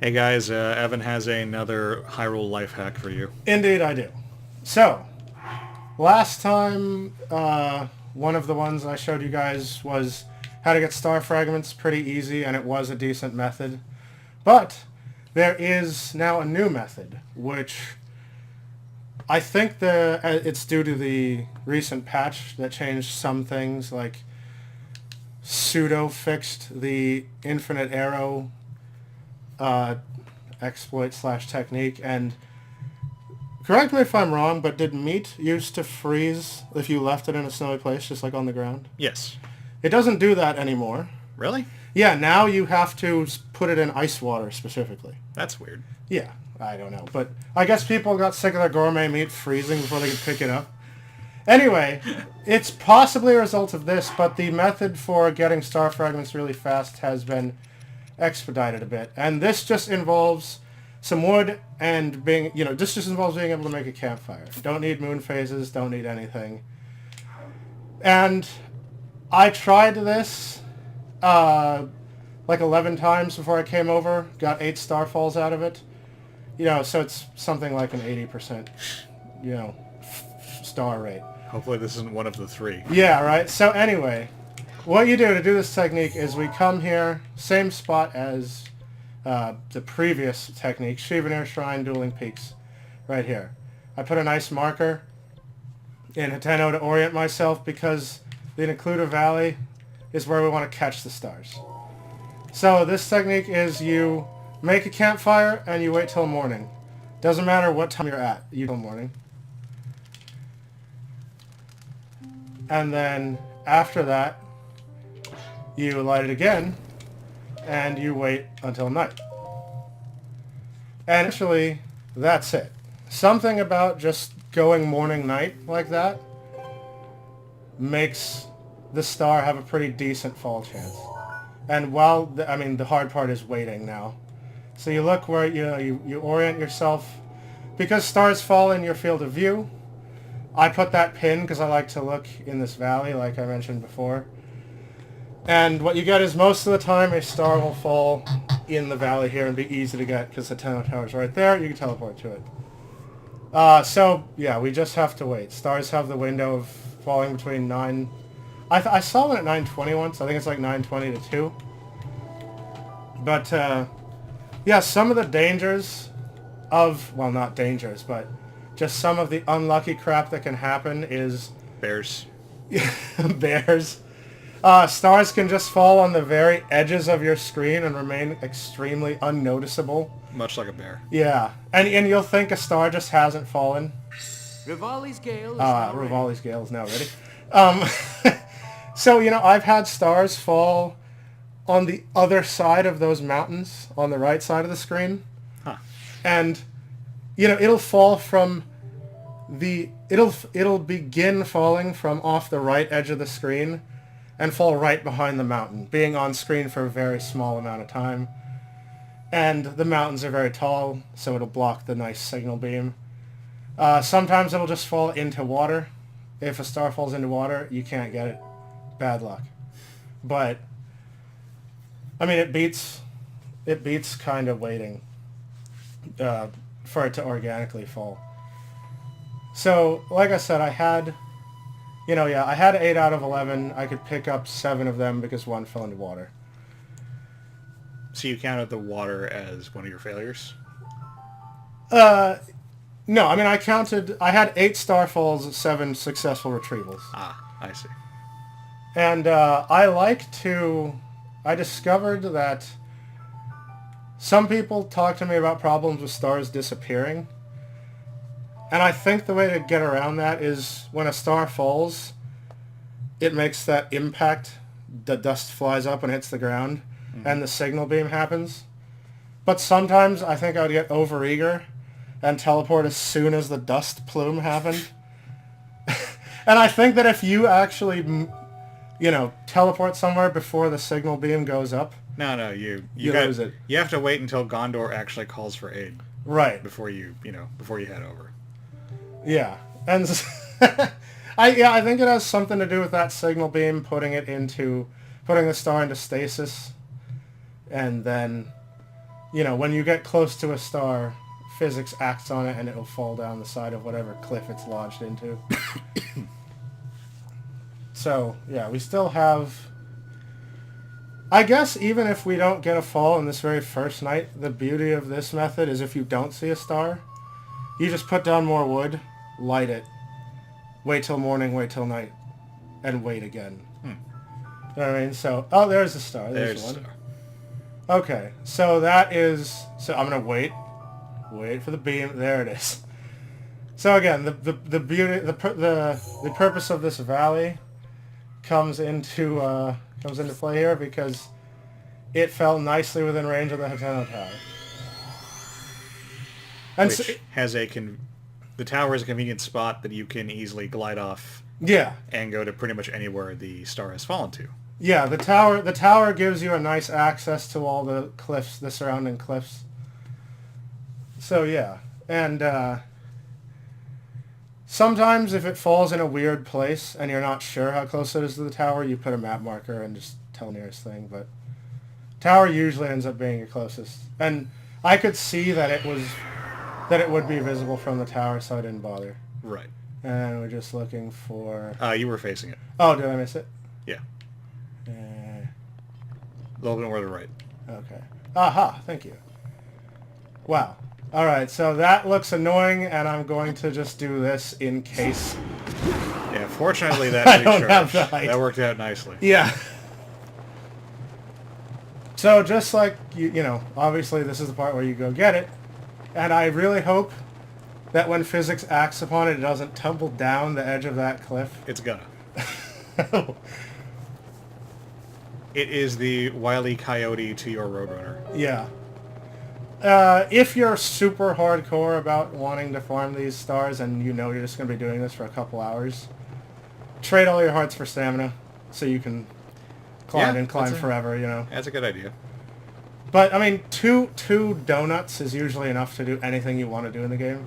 Hey guys, Evan has another Hyrule life hack for you. Indeed, I do. So, last time, one of the ones I showed you guys was how to get star fragments pretty easy, and it was a decent method. But there is now a new method, which I think it's due to the recent patch that changed some things, like pseudo fixed the infinite arrow uh, exploit slash technique, and correct me if I'm wrong, but did meat used to freeze if you left it in a snowy place, just like on the ground? Yes. It doesn't do that anymore. Really? Yeah, now you have to put it in ice water specifically. That's weird. Yeah, I don't know. But I guess people got sick of their gourmet meat freezing before they could pick it up. Anyway, it's possibly a result of this, but the method for getting star fragments really fast has been expedited a bit. And this just involves some wood and this just involves being able to make a campfire. Don't need moon phases, don't need anything. And I tried this like 11 times before I came over, got 8 starfalls out of it. So it's something like an 80%, star rate. Hopefully this isn't one of the 3. Yeah, right. So anyway, what you do to do this technique is we come here, same spot as the previous technique, Shivanir Shrine, Dueling Peaks, right here. I put a nice marker in Hateno to orient myself because the Necluda Valley is where we want to catch the stars. So this technique is you make a campfire and you wait till morning. Doesn't matter what time you're at, you till morning. And then after that, you light it again and you wait until night. And actually, that's it. Something about just going morning-night like that makes the star have a pretty decent fall chance. And the hard part is waiting now. So you look where, you orient yourself. Because stars fall in your field of view, I put that pin because I like to look in this valley, like I mentioned before. And what you get is most of the time a star will fall in the valley here and be easy to get because the Tenno Tower's right there. You can teleport to it. We just have to wait. Stars have the window of falling between 9... I saw one at 9:20 once. I think it's like 9:20 to 2. But, some of the dangers of... Well, not dangers, but just some of the unlucky crap that can happen is... Bears. Bears. Stars can just fall on the very edges of your screen and remain extremely unnoticeable. Much like a bear. Yeah. And you'll think a star just hasn't fallen. Rivali's Gale is now ready. Rivali's Gale is now ready. So, I've had stars fall on the other side of those mountains, on the right side of the screen. Huh. And, it'll fall from it'll begin falling from off the right edge of the screen and fall right behind the mountain, being on screen for a very small amount of time. And the mountains are very tall, so it'll block the nice signal beam. Sometimes it'll just fall into water. If a star falls into water, you can't get it. Bad luck. But, it beats kind of waiting for it to organically fall. So, like I said, I had 8 out of 11. I could pick up 7 of them because 1 fell into water. So you counted the water as one of your failures? No, I had 8 starfalls, 7 successful retrievals. Ah, I see. And I discovered that some people talk to me about problems with stars disappearing. And I think the way to get around that is when a star falls, it makes that impact, the dust flies up and hits the ground, and the signal beam happens. But sometimes I think I would get overeager and teleport as soon as the dust plume happened. And I think that if you actually, teleport somewhere before the signal beam goes up, No, you lose it. You have to wait until Gondor actually calls for aid. Right. Before you head over. Yeah. And I think it has something to do with that signal beam, putting the star into stasis, and then you know, when you get close to a star, physics acts on it and it'll fall down the side of whatever cliff it's lodged into. So, yeah, we still have... I guess even if we don't get a fall in this very first night, the beauty of this method is if you don't see a star, you just put down more wood, light it, wait till morning, wait till night, and wait again. You know what I mean? So, oh, there's a star. There's one. Star. Okay, so that is... So I'm going to wait for the beam. There it is. So again, the beauty, the purpose of this valley comes into play here because it fell nicely within range of the Hateno Tower. And Which so, has the tower is a convenient spot that you can easily glide off yeah, and go to pretty much anywhere the star has fallen to. yeah, the tower gives you a nice access to all the cliffs, the surrounding cliffs. So yeah, and sometimes if it falls in a weird place and you're not sure how close it is to the tower, you put a map marker and just tell nearest thing. But tower usually ends up being your closest. And I could see that it would be visible from the tower, so I didn't bother. Right. And we're just looking for... You were facing it. Oh, did I miss it? Yeah. Uh, A little bit more to the right. okay. Aha, thank you. Wow. All right, so that looks annoying, and I'm going to just do this in case. Yeah, fortunately that I don't have recharged. the height. That worked out nicely. Yeah. So just like, you know, obviously this is the part where you go get it, and I really hope that when physics acts upon it, it doesn't tumble down the edge of that cliff. It's gonna. It is the Wile E. Coyote to your Roadrunner. Yeah. If you're super hardcore about wanting to farm these stars and you know you're just going to be doing this for a couple hours, trade all your hearts for stamina so you can climb and climb forever, you know. That's a good idea. But, I mean, two donuts is usually enough to do anything you want to do in the game.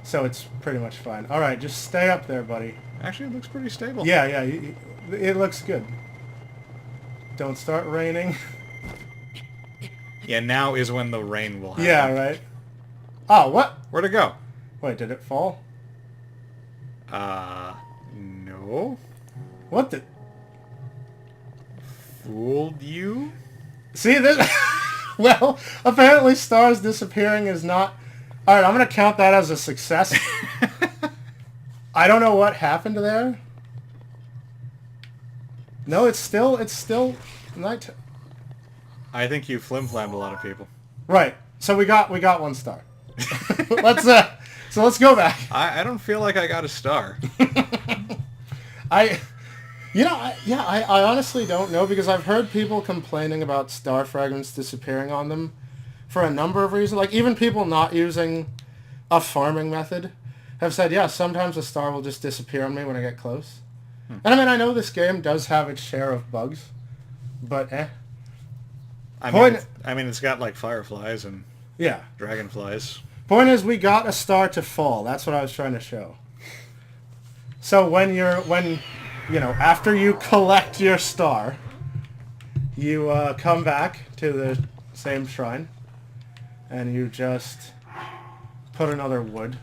So it's pretty much fine. All right, just stay up there, buddy. Actually, it looks pretty stable. Yeah, it looks good. Don't start raining. Yeah, now is when the rain will happen. Yeah, right. Oh, what? Where'd it go? Wait, did it fall? No. What the... Fooled you? See, this... Well, apparently stars disappearing is not... Alright, I'm going to count that as a success. I don't know what happened there. No, it's still night. I think you flim-flammed a lot of people. Right. So we got 1 star. Let's go back. I don't feel like I got a star. I honestly don't know because I've heard people complaining about star fragments disappearing on them for a number of reasons. Like even people not using a farming method have said, yeah, sometimes a star will just disappear on me when I get close. And I mean, I know this game does have its share of bugs, but I mean, it's got like fireflies and yeah. dragonflies. Point is, we got a star to fall. That's what I was trying to show. So after you collect your star, you come back to the same shrine, and you just put another wood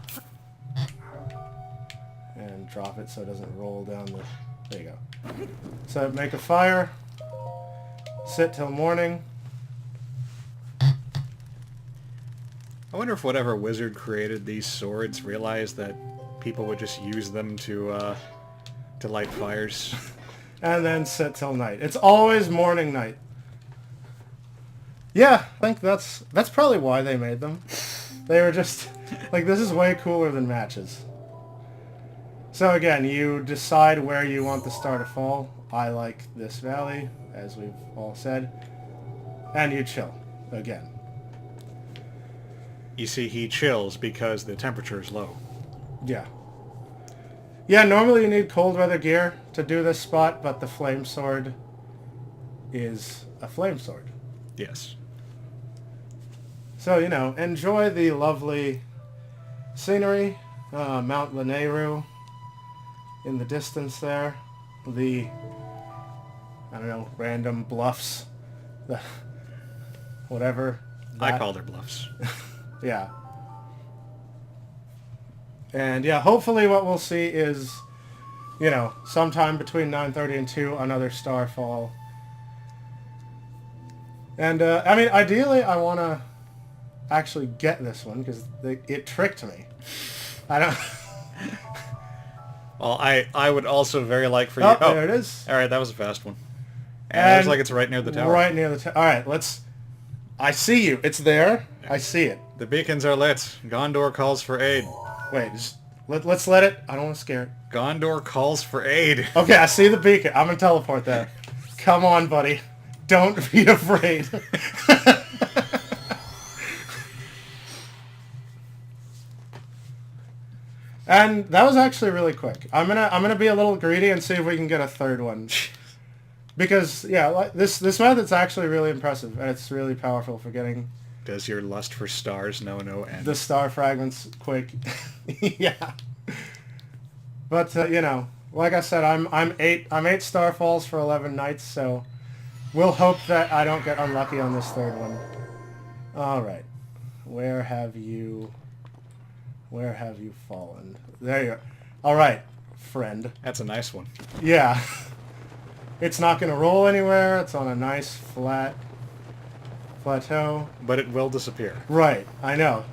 and drop it so it doesn't roll down the... There you go. So make a fire, sit till morning. I wonder if whatever wizard created these swords realized that people would just use them to light fires. And then sit till night. It's always morning night. Yeah, I think that's probably why they made them. They were just like, this is way cooler than matches. So again, you decide where you want the star to fall. I like this valley, as we've all said. And you chill again. You see, he chills because the temperature is low. Yeah. Yeah, normally you need cold weather gear to do this spot, but the flame sword is a flame sword. Yes. So, enjoy the lovely scenery, Mount Lanayru in the distance there, the, random bluffs, the whatever. I call their bluffs. Yeah. And yeah, hopefully what we'll see is, you know, sometime between 9:30 and 2, another Starfall. And, I mean, ideally I want to actually get this one, because it tricked me. I don't... Well, I would also very like for you... Oh, there it is. Alright, that was a fast one. And it looks like it's right near the tower. Right near the tower. Alright, let's... I see you. It's there. I see it. The beacons are lit. Gondor calls for aid. Wait, let's let it... I don't want to scare it. Gondor calls for aid. Okay, I see the beacon. I'm going to teleport there. Come on, buddy. Don't be afraid. And that was actually really quick. I'm gonna be a little greedy and see if we can get a third one. Because yeah, this method's actually really impressive, and it's really powerful for getting... Does your lust for stars know no end? The star fragments quick. Yeah. But you know, like I said, I'm 8 Starfalls for 11 nights, so we'll hope that I don't get unlucky on this third one. All right. Where have you fallen? There you are. All right, friend. That's a nice one. Yeah. It's not going to roll anywhere. It's on a nice flat plateau. But it will disappear. Right, I know.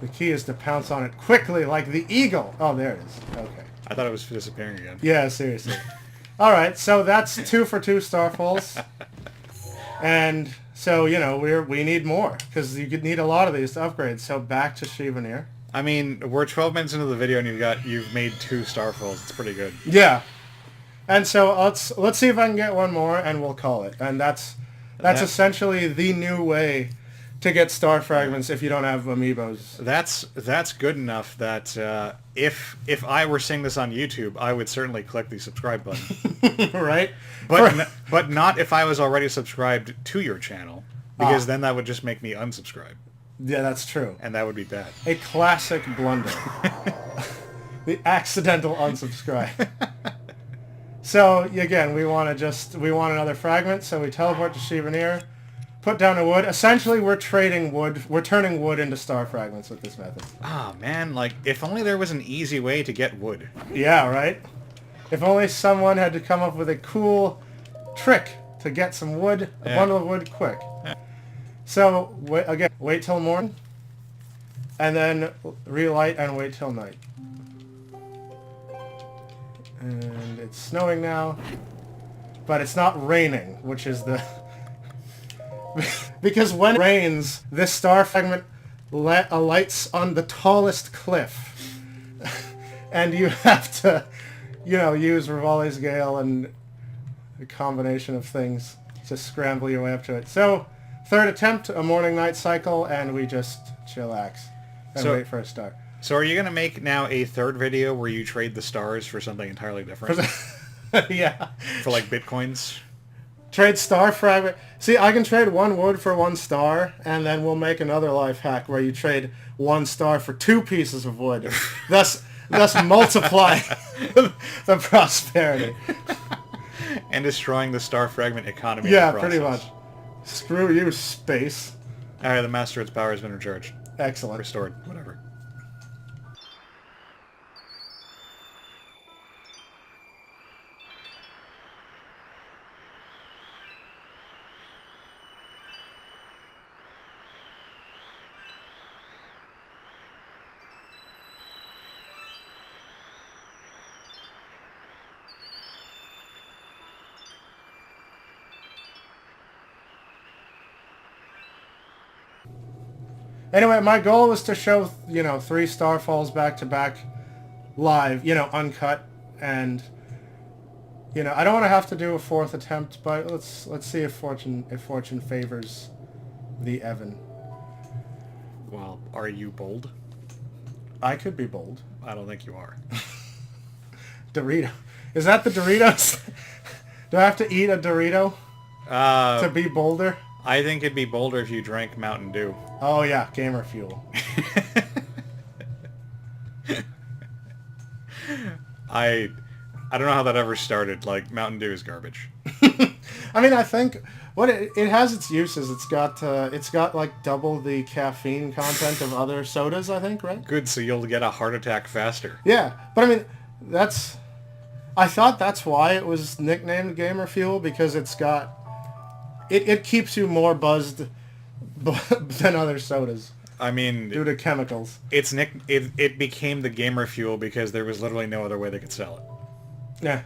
The key is to pounce on it quickly like the eagle. Oh, there it is. Okay. I thought it was disappearing again. Yeah, seriously. All right, so that's 2 for 2 Starfalls. And so, you know, we need more, because you could need a lot of these to upgrade. So back to Shivanir. I mean, we're 12 minutes into the video and you've made 2 Starfalls. It's pretty good. Yeah. And so let's see if I can get one more, and we'll call it. And that's essentially the new way to get star fragments if you don't have amiibos. That's good enough that if I were seeing this on YouTube, I would certainly click the subscribe button. Right? But not if I was already subscribed to your channel, because then that would just make me unsubscribe. Yeah, that's true. And that would be bad. A classic blunder. The accidental unsubscribe. So again, we want another fragment, so we teleport to Shivanir, put down a wood. Essentially, we're trading wood. We're turning wood into star fragments with this method. Ah, man, like, if only there was an easy way to get wood. Yeah, right? If only someone had to come up with a cool trick to get some wood, a bundle of wood quick. Yeah. So, wait till morning, and then relight and wait till night. And it's snowing now, but it's not raining, which is the... Because when it rains, this star fragment alights on the tallest cliff. And you have to, you know, use Rivali's Gale and a combination of things to scramble your way up to it. So, third attempt, a morning-night cycle, and we just chillax and wait for a star. So are you going to make now a third video where you trade the stars for something entirely different? Yeah. For like bitcoins? Trade star fragment. See, I can trade 1 wood for 1 star, and then we'll make another life hack where you trade 1 star for 2 pieces of wood. thus multiply the prosperity. And destroying the star fragment economy. Yeah, pretty much. Screw you, space. Alright, the Master of its power has been recharged. Excellent. Restored. Whatever. Anyway, my goal was to show, 3 Starfalls back to back live, uncut, and I don't want to have to do a 4th attempt, but let's see if fortune favors the Evan. Well, are you bold? I could be bold. I don't think you are. Dorito. Is that the Doritos? Do I have to eat a Dorito to be bolder? I think it'd be bolder if you drank Mountain Dew. Oh yeah, gamer fuel. I don't know how that ever started. Like, Mountain Dew is garbage. I mean, I think what it has its uses. It's got like double the caffeine content of other sodas, I think, right? Good, so you'll get a heart attack faster. Yeah, but I mean, I thought that's why it was nicknamed Gamer Fuel, because it keeps you more buzzed than other sodas. I mean, due to chemicals. It became the Gamer Fuel because there was literally no other way they could sell it. Yeah.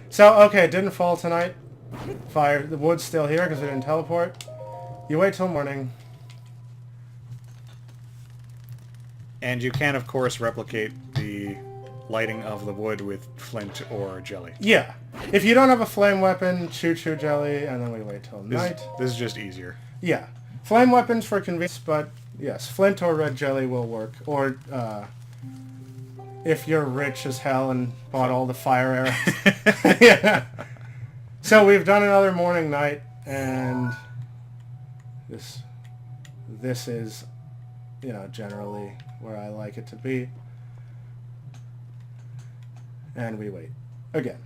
So, okay, it didn't fall tonight. The wood's still here because we didn't teleport. You wait till morning. And you can, of course, replicate the lighting of the wood with flint or jelly. Yeah. If you don't have a flame weapon, choo-choo jelly, and then we wait till night. This is just easier. Yeah. Flame weapons for convenience, but yes, flint or red jelly will work. Or, if you're rich as hell and bought all the fire arrows. Yeah. So we've done another morning night, and this is, generally where I like it to be. And we wait again.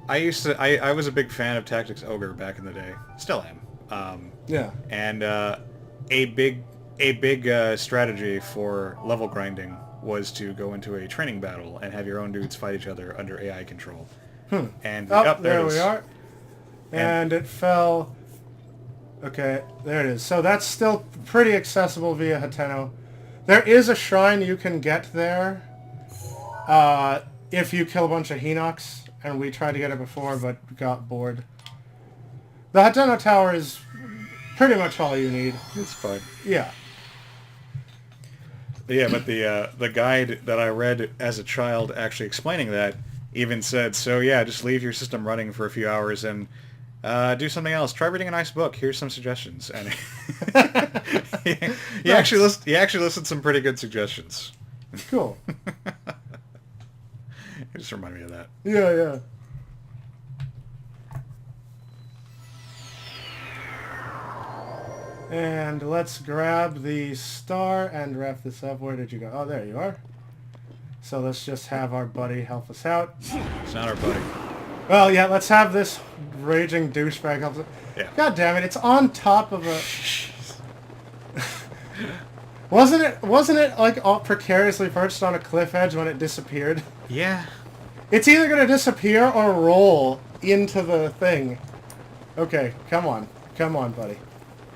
I was a big fan of Tactics Ogre back in the day. Still am. Yeah. And a big strategy for level grinding was to go into a training battle and have your own dudes fight each other under AI control. And there we are. And it fell. Okay, there it is. So that's still pretty accessible via Hateno. There is a shrine you can get there if you kill a bunch of Hinox, and we tried to get it before but got bored. The Hateno Tower is pretty much all you need. It's fine. Yeah. Yeah, but the guide that I read as a child actually explaining that even said, so yeah, just leave your system running for a few hours and do something else. Try reading a nice book. Here's some suggestions. And he actually listed some pretty good suggestions. Cool. It just reminded me of that. Yeah, yeah. And let's grab the star and wrap this up. Where did you go? Oh, there you are. So let's just have our buddy help us out. It's not our buddy. Well, yeah, let's have this raging douchebag help us. Yeah. God damn it, it's on top of a... Wasn't it like all precariously perched on a cliff edge when it disappeared? Yeah. It's either going to disappear or roll into the thing. Okay, come on. Come on, buddy.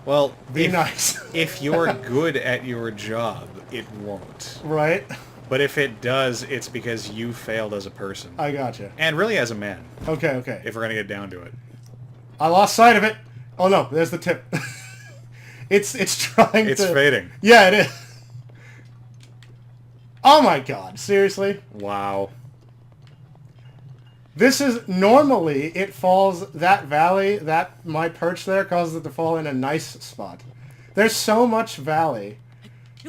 Well, be nice. If you're good at your job, it won't. Right? But if it does, it's because you failed as a person. I gotcha. And really as a man. Okay, okay. If we're going to get down to it. I lost sight of it. Oh no, there's the tip. It's trying to... It's fading. Yeah, it is. Oh my god, seriously? Wow. This is... Normally, it falls... That valley, my perch there causes it to fall in a nice spot. There's so much valley.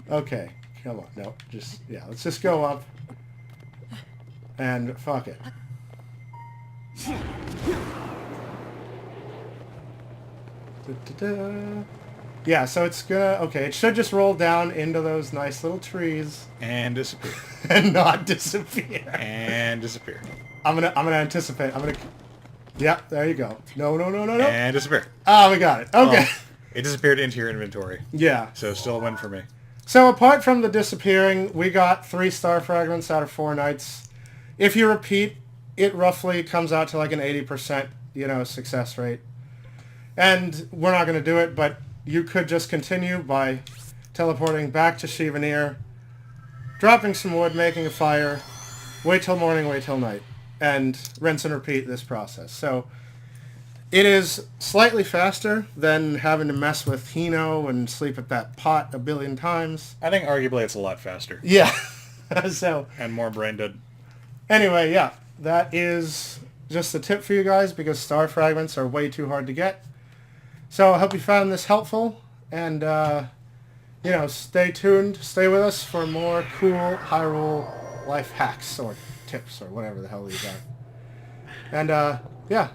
Okay, come on. No, just... Yeah, let's just go up. And fuck it. Da-da-da. Yeah, so it's gonna... Okay, it should just roll down into those nice little trees. And disappear. And not disappear. And disappear. I'm gonna anticipate. Yeah, there you go. No. And disappear. Oh, we got it. Okay. Oh, it disappeared into your inventory. Yeah. So still a win for me. So apart from the disappearing, we got 3 star fragments out of 4 nights. If you repeat, it roughly comes out to like an 80%, success rate. And we're not going to do it, but you could just continue by teleporting back to Shivanir, dropping some wood, making a fire, wait till morning, wait till night, and rinse and repeat this process. So it is slightly faster than having to mess with Hino and sleep at that pot a billion times. I think arguably it's a lot faster. Yeah. So and more brain dead. Anyway, yeah, that is just a tip for you guys because star fragments are way too hard to get. So I hope you found this helpful, and stay tuned, stay with us for more cool Hyrule life hacks or tips or whatever the hell these are. And yeah,